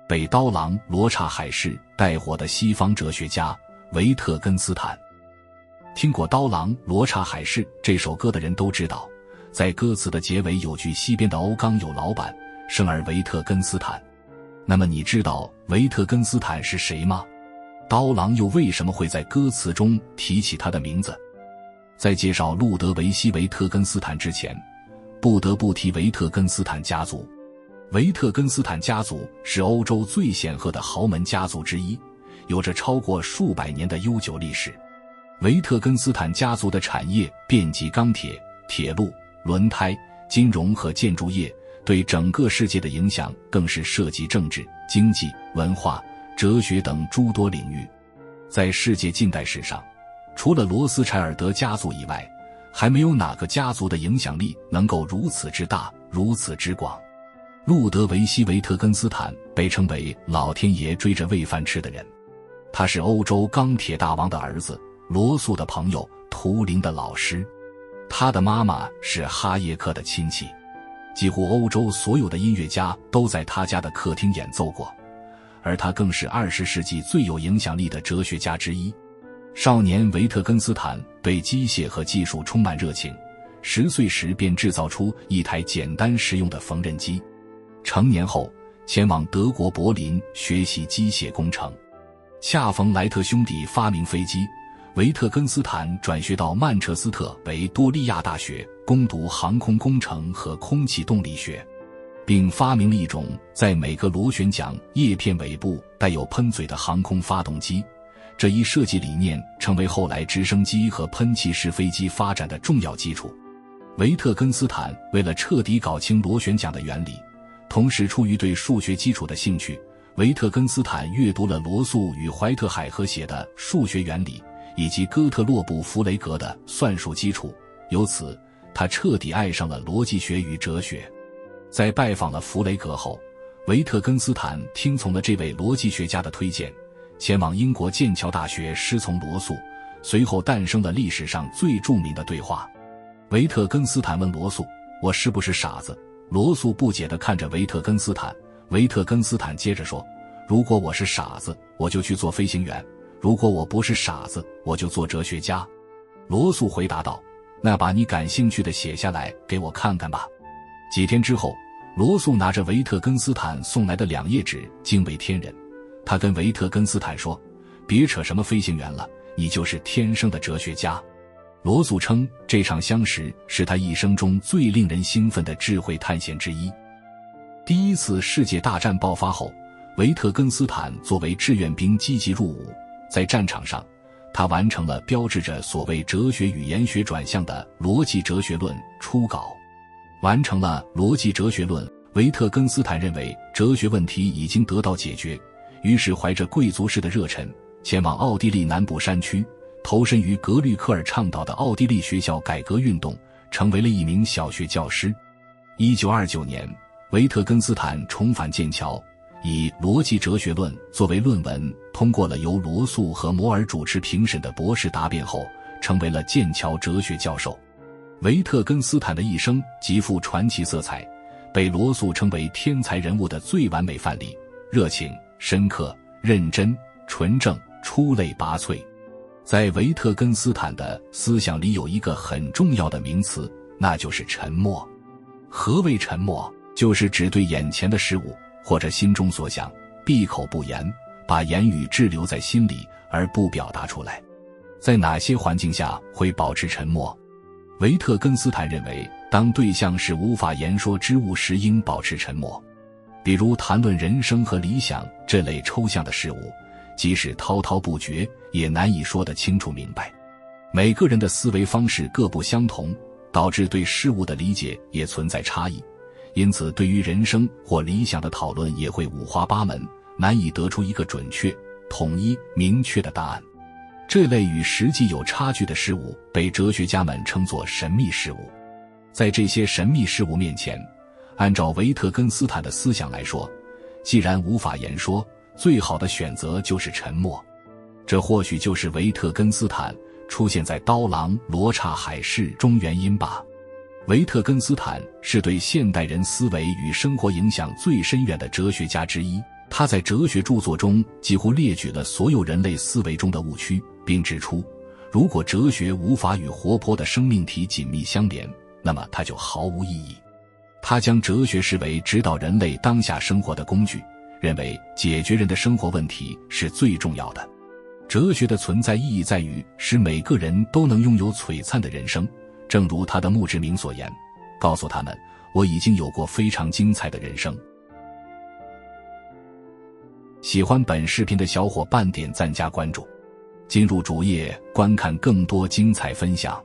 被刀郎罗刹海市带火的西方哲学家维特根斯坦。听过《刀郎罗刹海市》这首歌的人都知道，在歌词的结尾有句西边的欧刚有老板，生而维特根斯坦。那么你知道维特根斯坦是谁吗？刀郎又为什么会在歌词中提起他的名字？在介绍路德维希·维特根斯坦之前，不得不提维特根斯坦家族。维特根斯坦家族是欧洲最显赫的豪门家族之一，有着超过数百年的悠久历史。维特根斯坦家族的产业遍及钢铁、铁路、轮胎、金融和建筑业，对整个世界的影响更是涉及政治、经济、文化、哲学等诸多领域。在世界近代史上，除了罗斯柴尔德家族以外，还没有哪个家族的影响力能够如此之大，如此之广。路德维希·维特根斯坦被称为老天爷追着喂饭吃的人，他是欧洲钢铁大王的儿子，罗素的朋友，图灵的老师。他的妈妈是哈耶克的亲戚，几乎欧洲所有的音乐家都在他家的客厅演奏过，而他更是20世纪最有影响力的哲学家之一。少年维特根斯坦对机械和技术充满热情，10岁时便制造出一台简单实用的缝纫机。成年后前往德国柏林学习机械工程，恰逢莱特兄弟发明飞机，维特根斯坦转学到曼彻斯特维多利亚大学攻读航空工程和空气动力学，并发明了一种在每个螺旋桨叶片尾部带有喷嘴的航空发动机。这一设计理念成为后来直升机和喷气式飞机发展的重要基础。维特根斯坦为了彻底搞清螺旋桨的原理，同时出于对数学基础的兴趣，维特根斯坦阅读了罗素与怀特海河写的《数学原理》，以及哥特洛布弗雷格的《算术基础》，由此他彻底爱上了逻辑学与哲学。在拜访了弗雷格后，维特根斯坦听从了这位逻辑学家的推荐，前往英国剑桥大学师从罗素，随后诞生了历史上最著名的对话。维特根斯坦问罗素：“我是不是傻子？”罗素不解地看着维特根斯坦，维特根斯坦接着说：“如果我是傻子，我就去做飞行员；如果我不是傻子，我就做哲学家。”罗素回答道：“那把你感兴趣的写下来给我看看吧。”几天之后，罗素拿着维特根斯坦送来的2页纸惊为天人，他跟维特根斯坦说：“别扯什么飞行员了，你就是天生的哲学家。”罗素称这场相识是他一生中最令人兴奋的智慧探险之一。第一次世界大战爆发后，维特根斯坦作为志愿兵积极入伍，在战场上他完成了标志着所谓哲学语言学转向的逻辑哲学论初稿。完成了逻辑哲学论，维特根斯坦认为哲学问题已经得到解决，于是怀着贵族式的热忱前往奥地利南部山区，投身于格律克尔倡导的奥地利学校改革运动，成为了一名小学教师。1929年，维特根斯坦重返剑桥，以逻辑哲学论作为论文，通过了由罗素和摩尔主持评审的博士答辩后，成为了剑桥哲学教授。维特根斯坦的一生极富传奇色彩，被罗素称为天才人物的最完美范例，热情、深刻、认真、纯正、出类拔萃。在维特根斯坦的思想里有一个很重要的名词，那就是沉默。何谓沉默？就是只对眼前的事物或者心中所想闭口不言，把言语滞留在心里而不表达出来。在哪些环境下会保持沉默？维特根斯坦认为，当对象是无法言说之物时应保持沉默。比如谈论人生和理想这类抽象的事物，即使滔滔不绝，也难以说得清楚明白。每个人的思维方式各不相同，导致对事物的理解也存在差异，因此对于人生或理想的讨论也会五花八门，难以得出一个准确、统一、明确的答案。这类与实际有差距的事物被哲学家们称作神秘事物。在这些神秘事物面前，按照维特根斯坦的思想来说，既然无法言说，最好的选择就是沉默。这或许就是维特根斯坦出现在刀郎罗刹海市中原因吧。维特根斯坦是对现代人思维与生活影响最深远的哲学家之一，他在哲学著作中几乎列举了所有人类思维中的误区，并指出，如果哲学无法与活泼的生命体紧密相连，那么它就毫无意义。他将哲学视为指导人类当下生活的工具，认为解决人的生活问题是最重要的。哲学的存在意义在于使每个人都能拥有璀璨的人生，正如他的墓志铭所言，告诉他们，我已经有过非常精彩的人生。喜欢本视频的小伙伴点赞加关注，进入主页观看更多精彩分享。